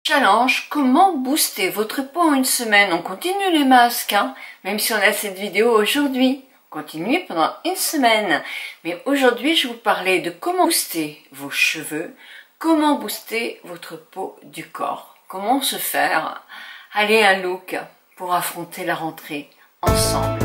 Challenge, comment booster votre peau en une semaine? On continue les masques, même si on a cette vidéo aujourd'hui. On continue pendant une semaine. Mais aujourd'hui, je vais vous parler de comment booster vos cheveux, comment booster votre peau du corps, comment se faire aller un look pour affronter la rentrée ensemble.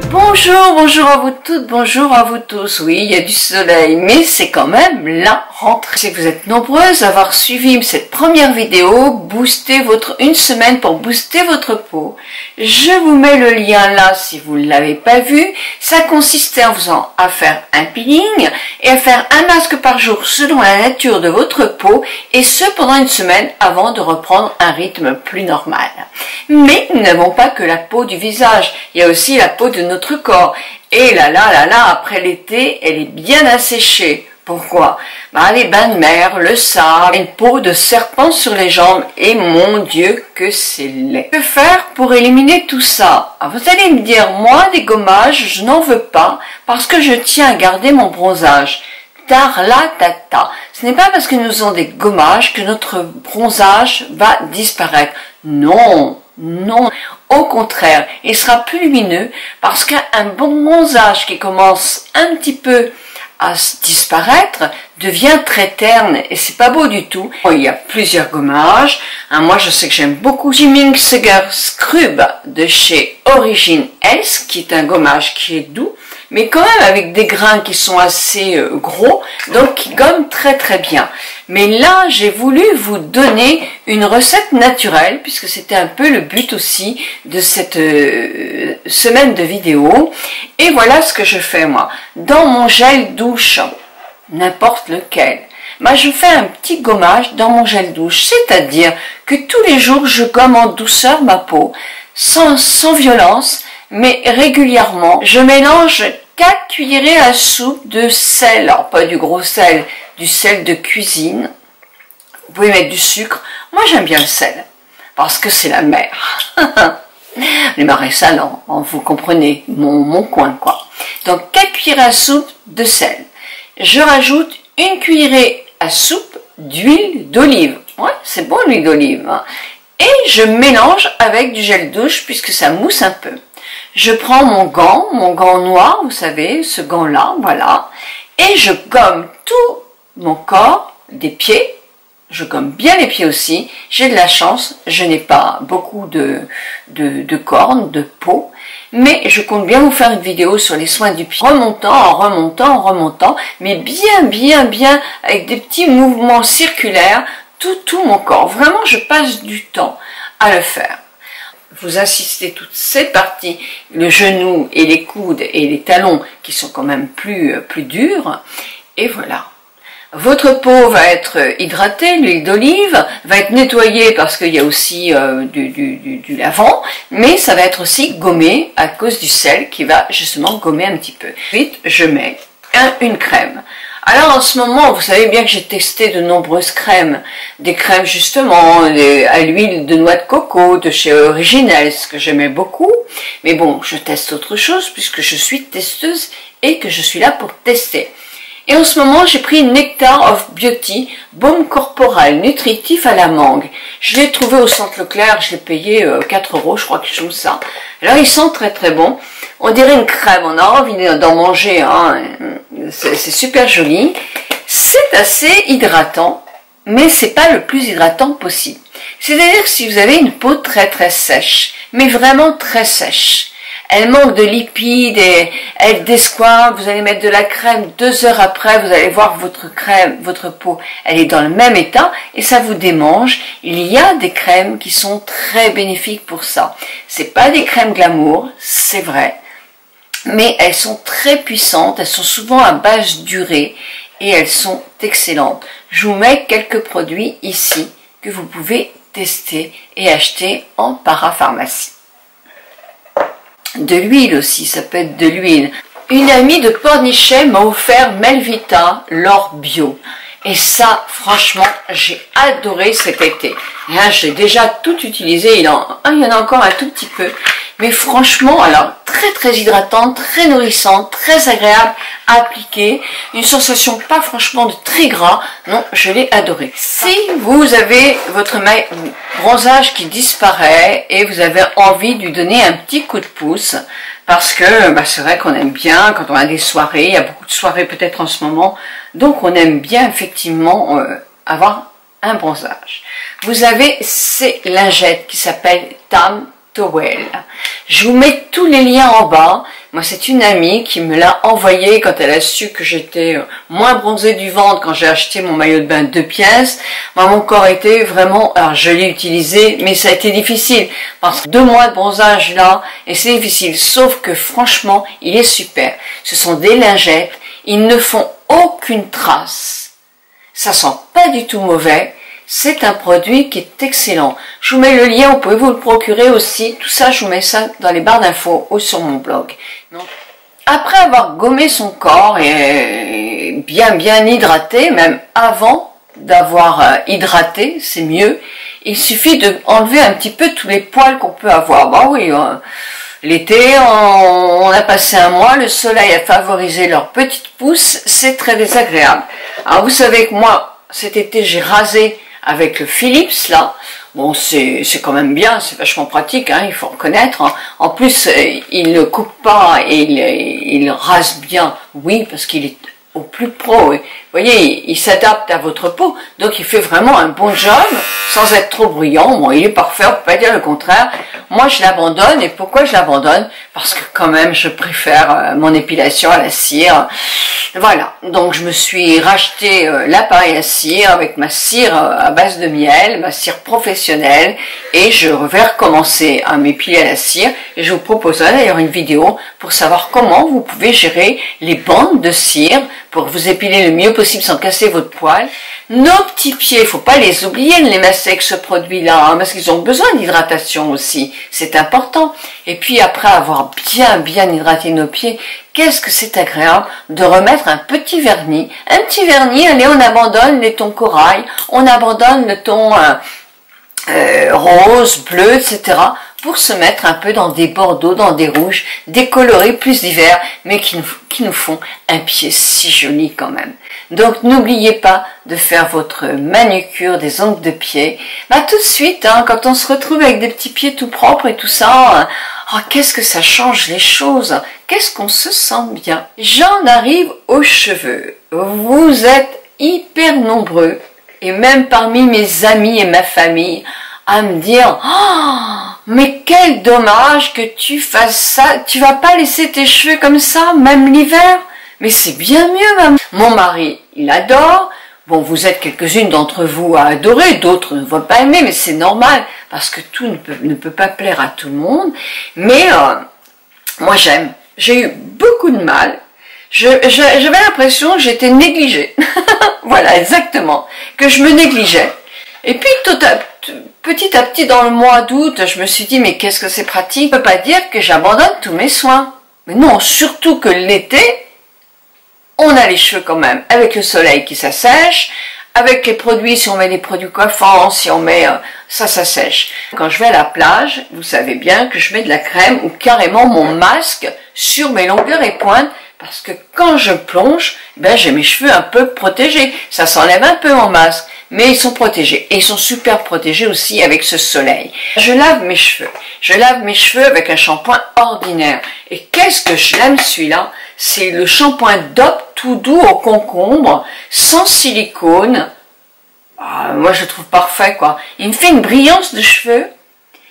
Bonjour à vous toutes, bonjour à vous tous. Oui, il y a du soleil, mais c'est quand même la rentrée. Si vous êtes nombreuses à avoir suivi cette première vidéo, booster une semaine pour booster votre peau. Je vous mets le lien là si vous ne l'avez pas vu. Ça consistait en faisant à faire un peeling et à faire un masque par jour selon la nature de votre peau, et ce pendant une semaine avant de reprendre un rythme plus normal. Mais nous n'avons pas que la peau du visage, il y a aussi la peau de notre corps. Et là, après l'été, elle est bien asséchée. Pourquoi? Les bains de mer, le sable, une peau de serpent sur les jambes, et mon Dieu que c'est laid. Que faire pour éliminer tout ça? Vous allez me dire, moi, des gommages, je n'en veux pas, parce que je tiens à garder mon bronzage. Tarlatata. Ce n'est pas parce que nous avons des gommages que notre bronzage va disparaître. Non, non. Au contraire, il sera plus lumineux parce qu'un bon bronzage qui commence un petit peu à disparaître devient très terne et c'est pas beau du tout. Il y a plusieurs gommages. Moi, je sais que j'aime beaucoup Jimming Sugar Scrub de chez Origin S, qui est un gommage qui est doux, mais quand même avec des grains qui sont assez gros, donc qui gomment très très bien. Mais là, j'ai voulu vous donner une recette naturelle, puisque c'était un peu le but aussi de cette semaine de vidéo. Et voilà ce que je fais moi. Dans mon gel douche, n'importe lequel, je fais un petit gommage dans mon gel douche, c'est-à-dire que tous les jours, je gomme en douceur ma peau, sans violence, mais régulièrement. Je mélange 4 cuillerées à soupe de sel, alors pas du gros sel, du sel de cuisine. Vous pouvez mettre du sucre. Moi, j'aime bien le sel, parce que c'est la mer. Les marais salants, vous comprenez, mon coin, quoi. Donc, 4 cuillerées à soupe de sel. Je rajoute une cuillerée à soupe d'huile d'olive. Ouais, c'est bon l'huile d'olive. Et je mélange avec du gel douche, puisque ça mousse un peu. Je prends mon gant noir, vous savez, ce gant-là, voilà, et je gomme tout mon corps, des pieds. Je gomme bien les pieds aussi. J'ai de la chance, je n'ai pas beaucoup de cornes, de peau, mais je compte bien vous faire une vidéo sur les soins du pied, en remontant, mais bien, avec des petits mouvements circulaires, tout mon corps. Vraiment, je passe du temps à le faire. Vous assistez toutes ces parties, le genou et les coudes et les talons qui sont quand même plus durs, et voilà. Votre peau va être hydratée, l'huile d'olive va être nettoyée parce qu'il y a aussi du lavant, mais ça va être aussi gommé à cause du sel qui va justement gommer un petit peu. Ensuite, je mets une crème. Alors en ce moment, vous savez bien que j'ai testé de nombreuses crèmes, des crèmes justement à l'huile de noix de coco de chez Originals que j'aimais beaucoup, mais bon, je teste autre chose puisque je suis testeuse et que je suis là pour tester. Et en ce moment, j'ai pris Nectar of Beauty, baume corporel nutritif à la mangue. Je l'ai trouvé au Centre Leclerc, je l'ai payé 4 €, je crois que je trouve ça. Alors il sent très très bon. On dirait une crème, on a envie d'en manger, c'est super joli. C'est assez hydratant, mais c'est pas le plus hydratant possible. C'est-à-dire que si vous avez une peau très très sèche, mais vraiment très sèche, elle manque de lipides et elle desquame, vous allez mettre de la crème, 2 heures après, vous allez voir votre peau, elle est dans le même état et ça vous démange. Il y a des crèmes qui sont très bénéfiques pour ça. C'est pas des crèmes glamour, c'est vrai, mais elles sont très puissantes, elles sont souvent à base d'urée et elles sont excellentes. Je vous mets quelques produits ici que vous pouvez tester et acheter en parapharmacie. De l'huile aussi, ça peut être de l'huile. Une amie de Pornichet m'a offert Melvita, l'or bio. Et ça, franchement, j'ai adoré cet été. Là, j'ai déjà tout utilisé. Il y en a encore un tout petit peu. Mais franchement, alors, très hydratant, très nourrissant, très agréable à appliquer. Une sensation pas franchement de très gras. Non, je l'ai adoré. Si vous avez votre bronzage qui disparaît et vous avez envie de lui donner un petit coup de pouce, parce que c'est vrai qu'on aime bien quand on a des soirées, il y a beaucoup de soirées peut-être en ce moment, donc on aime bien effectivement avoir un bronzage. Vous avez ces lingettes qui s'appellent Tam Towel. Je vous mets tous les liens en bas. Moi, c'est une amie qui me l'a envoyé quand elle a su que j'étais moins bronzée du ventre quand j'ai acheté mon maillot de bain 2 pièces. Moi, mon corps était vraiment... Alors, je l'ai utilisé, mais ça a été difficile. Parce que 2 mois de bronzage là, et c'est difficile. Sauf que franchement, il est super. Ce sont des lingettes. Ils ne font aucune trace. Ça sent pas du tout mauvais. C'est un produit qui est excellent. Je vous mets le lien, vous pouvez vous le procurer aussi. Tout ça, je vous mets ça dans les barres d'infos ou sur mon blog. Donc, après avoir gommé son corps et bien hydraté, même avant d'avoir hydraté, c'est mieux. Il suffit de enlever un petit peu tous les poils qu'on peut avoir. Bah oui, l'été, on a passé un mois, le soleil a favorisé leurs petites pousses, c'est très désagréable. Alors vous savez que moi, cet été, j'ai rasé avec le Philips là. Bon, c'est quand même bien, c'est vachement pratique, hein, il faut reconnaître. Hein. En plus, il ne coupe pas et il rase bien, oui, parce qu'il est au plus pro. Vous voyez, il s'adapte à votre peau, donc il fait vraiment un bon job, sans être trop bruyant. Bon, il est parfait, on ne peut pas dire le contraire. Moi, je l'abandonne, et pourquoi je l'abandonne? Parce que quand même, je préfère mon épilation à la cire. Voilà, donc je me suis racheté l'appareil à cire avec ma cire à base de miel, ma cire professionnelle, et je vais recommencer à m'épiler à la cire, et je vous proposerai d'ailleurs une vidéo pour savoir comment vous pouvez gérer les bandes de cire pour vous épiler le mieux possible sans casser votre poil. Nos petits pieds, il ne faut pas les oublier de les masser avec ce produit-là, hein, parce qu'ils ont besoin d'hydratation aussi, c'est important. Et puis après avoir bien hydraté nos pieds, qu'est-ce que c'est agréable de remettre un petit vernis. Un petit vernis, allez, on abandonne les tons corail, on abandonne le ton rose, bleu, etc. pour se mettre un peu dans des bordeaux, dans des rouges, des coloris plus divers, mais qui nous font un pied si joli quand même. Donc n'oubliez pas de faire votre manucure des ongles de pied. Tout de suite, hein, quand on se retrouve avec des petits pieds tout propres et tout ça, oh, qu'est-ce que ça change les choses, qu'est-ce qu'on se sent bien. J'en arrive aux cheveux. Vous êtes hyper nombreux, et même parmi mes amis et ma famille, à me dire oh, mais quel dommage que tu fasses ça, tu vas pas laisser tes cheveux comme ça, même l'hiver? Mais c'est bien mieux, maman. Mon mari, il adore. Bon, vous êtes quelques-unes d'entre vous à adorer, d'autres ne vont pas aimer, mais c'est normal, parce que tout ne peut pas plaire à tout le monde. Mais moi, j'aime. J'ai eu beaucoup de mal. J'avais l'impression que j'étais négligée. Voilà, exactement. Que je me négligeais. Et puis, petit à petit, dans le mois d'août, je me suis dit, mais qu'est-ce que c'est pratique? Je ne peux pas dire que j'abandonne tous mes soins. Mais non, surtout que l'été, on a les cheveux quand même, avec le soleil qui s'assèche, avec les produits, si on met des produits coiffants, si on met, ça sèche. Quand je vais à la plage, vous savez bien que je mets de la crème ou carrément mon masque sur mes longueurs et pointes, parce que quand je plonge, j'ai mes cheveux un peu protégés. Ça s'enlève un peu mon masque, mais ils sont protégés. Et ils sont super protégés aussi avec ce soleil. Je lave mes cheveux. Je lave mes cheveux avec un shampoing ordinaire. Et qu'est-ce que je l'aime celui-là? C'est le shampoing DOP tout doux au concombre, sans silicone. Moi je le trouve parfait quoi. Il me fait une brillance de cheveux,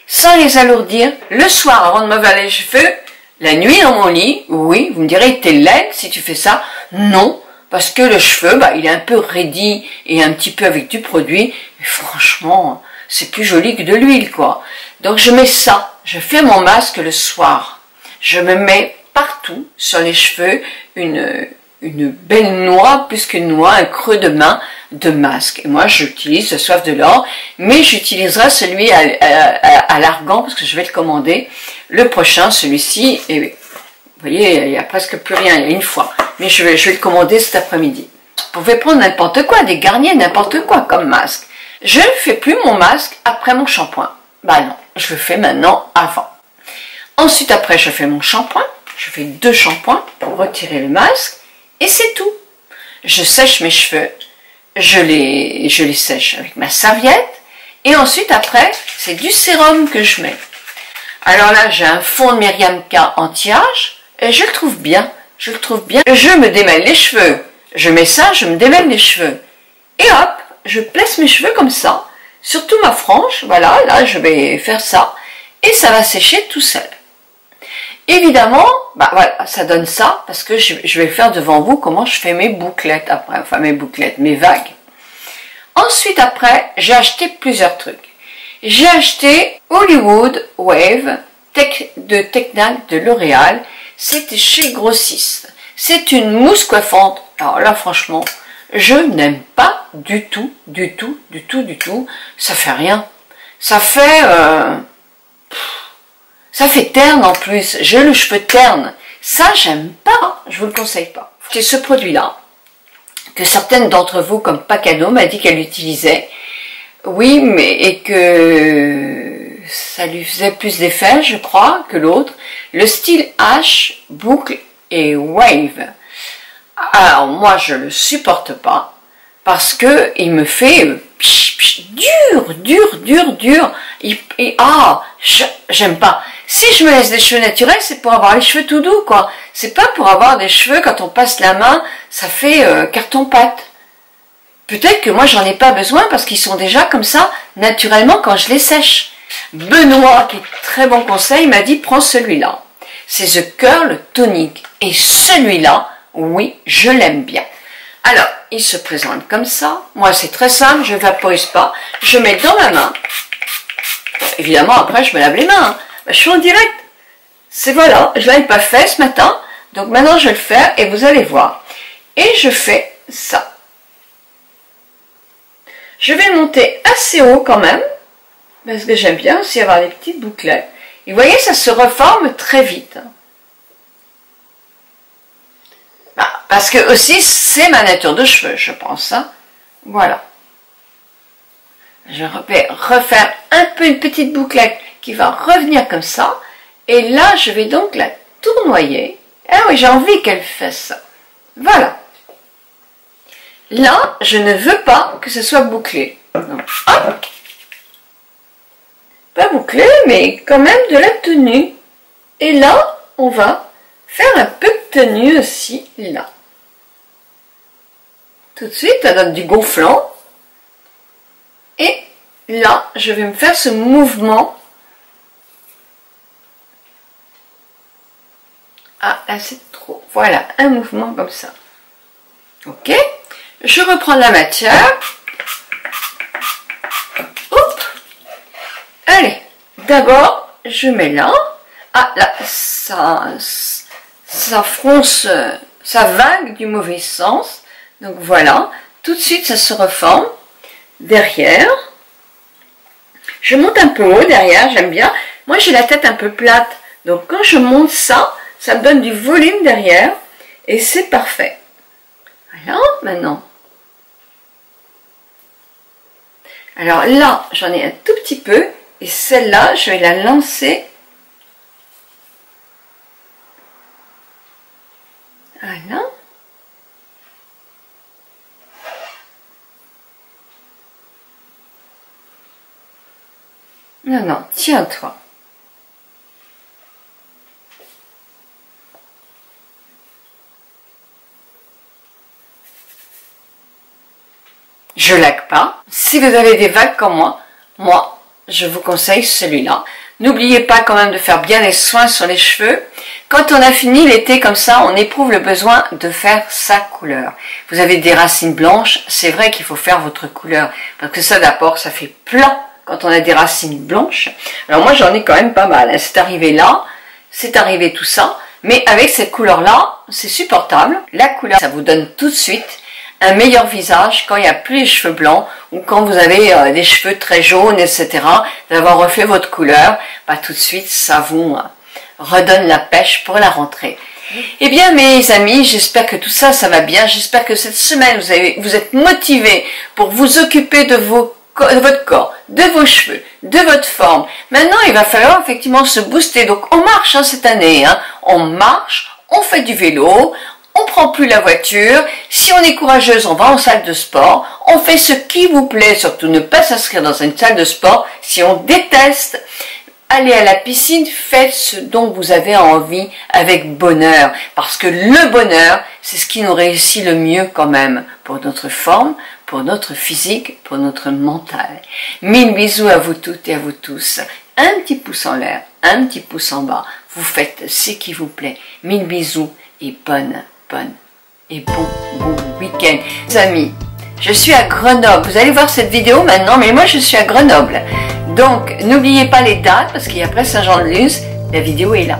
sans les alourdir. Le soir, avant de me laver les cheveux, la nuit dans mon lit, oui, vous me direz, t'es laide si tu fais ça. Non, parce que le cheveu, il est un peu raidi et un petit peu avec du produit. Mais franchement, c'est plus joli que de l'huile, quoi. Donc je mets ça, je fais mon masque le soir. Je me mets partout sur les cheveux une belle noix, plus qu'une noix, un creux de main de masque. Et moi, j'utilise le Soif de l'or, mais j'utiliserai celui à l'argan parce que je vais le commander. Le prochain, celui-ci, et vous voyez, il n'y a presque plus rien, il y a une fois. Mais je vais le commander cet après-midi. Vous pouvez prendre n'importe quoi, des Garnier, n'importe quoi comme masque. Je ne fais plus mon masque après mon shampoing. Bah non, je le fais maintenant avant. Ensuite, après, je fais mon shampoing. Je fais 2 shampoings pour retirer le masque. Et c'est tout. Je sèche mes cheveux. Je les sèche avec ma serviette. Et ensuite, après, c'est du sérum que je mets. Alors là, j'ai un fond de Myriam K anti-âge. Et je le trouve bien. Je le trouve bien. Je me démêle les cheveux. Je mets ça, je me démêle les cheveux. Et hop, je place mes cheveux comme ça. Surtout ma frange. Voilà, là, je vais faire ça. Et ça va sécher tout seul. Évidemment, bah voilà, ça donne ça. Parce que je vais faire devant vous comment je fais mes bouclettes après. Enfin, mes bouclettes, mes vagues. Ensuite, après, j'ai acheté plusieurs trucs. J'ai acheté Hollywood Wave de Technic de L'Oréal. C'était chez Grossiste. C'est une mousse coiffante. Alors là, franchement, je n'aime pas du tout. Ça fait rien. Ça fait terne en plus. J'ai le cheveu terne. Ça, j'aime pas. Je vous le conseille pas. C'est ce produit-là que certaines d'entre vous, comme Pacano, m'a dit qu'elle utilisait. Oui, mais et que ça lui faisait plus d'effet, je crois, que l'autre. Le style H, boucle et wave. Alors moi, je le supporte pas parce que il me fait dur. J'aime pas. Si je me laisse des cheveux naturels, c'est pour avoir les cheveux tout doux, quoi. C'est pas pour avoir des cheveux, quand on passe la main, ça fait carton-pâte. Peut-être que moi, j'en ai pas besoin parce qu'ils sont déjà comme ça, naturellement, quand je les sèche. Benoît, qui est très bon conseil, m'a dit, prends celui-là. C'est The Curl Tonic. Et celui-là, oui, je l'aime bien. Alors, il se présente comme ça. Moi, c'est très simple, je ne vaporise pas. Je mets dans ma main. Évidemment, après, je me lave les mains. Je suis en direct. C'est voilà, je ne l'avais pas fait ce matin. Donc maintenant, je vais le faire et vous allez voir. Et je fais ça. Je vais le monter assez haut quand même. Parce que j'aime bien aussi avoir des petites bouclettes. Et vous voyez, ça se reforme très vite. Parce que aussi, c'est ma nature de cheveux, je pense. Hein. Voilà. Je vais refaire un peu une petite bouclette qui va revenir comme ça. Et là, je vais donc la tournoyer. Ah oui, j'ai envie qu'elle fasse ça. Voilà. Là, je ne veux pas que ce soit bouclé. Donc, hop. Pas bouclé, mais quand même de la tenue. Et là, on va faire un peu de tenue aussi, là. Tout de suite, ça donne du gonflant. Et là, je vais me faire ce mouvement. Ah, là, c'est trop. Voilà, un mouvement comme ça. Ok. Je reprends la matière. Hop. Allez. D'abord, je mets là. Ah, là, ça fronce, ça vague du mauvais sens. Donc voilà, tout de suite ça se reforme derrière. Je monte un peu haut derrière, j'aime bien. Moi j'ai la tête un peu plate, donc quand je monte ça, ça me donne du volume derrière et c'est parfait. Voilà, maintenant. Alors là, j'en ai un tout petit peu et celle-là, je vais la lancer. Voilà. Non, tiens-toi. Je laque pas. Si vous avez des vagues comme moi, je vous conseille celui-là. N'oubliez pas quand même de faire bien les soins sur les cheveux. Quand on a fini l'été comme ça, on éprouve le besoin de faire sa couleur. Vous avez des racines blanches, c'est vrai qu'il faut faire votre couleur. Parce que ça d'abord, ça fait plein quand on a des racines blanches. Alors moi j'en ai quand même pas mal. C'est arrivé là, c'est arrivé tout ça. Mais avec cette couleur-là, c'est supportable. La couleur, ça vous donne tout de suite un meilleur visage quand il n'y a plus les cheveux blancs ou quand vous avez des cheveux très jaunes, etc. D'avoir refait votre couleur, bah, tout de suite, ça vous redonne la pêche pour la rentrée. Eh bien mes amis, j'espère que tout ça, ça va bien. J'espère que cette semaine, vous êtes motivés pour vous occuper de votre corps, de vos cheveux, de votre forme. Maintenant, il va falloir effectivement se booster. Donc on marche cette année, on marche, on fait du vélo, on prend plus la voiture. Si on est courageuse, on va en salle de sport. On fait ce qui vous plaît, surtout ne pas s'inscrire dans une salle de sport. Si on déteste, allez à la piscine, faites ce dont vous avez envie avec bonheur. Parce que le bonheur, c'est ce qui nous réussit le mieux quand même pour notre forme, pour notre physique, pour notre mental. 1000 bisous à vous toutes et à vous tous. Un petit pouce en l'air, un petit pouce en bas. Vous faites ce qui vous plaît. 1000 bisous et bon week-end. Les amis, je suis à Grenoble. Vous allez voir cette vidéo maintenant, mais moi je suis à Grenoble. Donc, n'oubliez pas les dates, parce qu'il y a après Saint-Jean-de-Luz, la vidéo est là.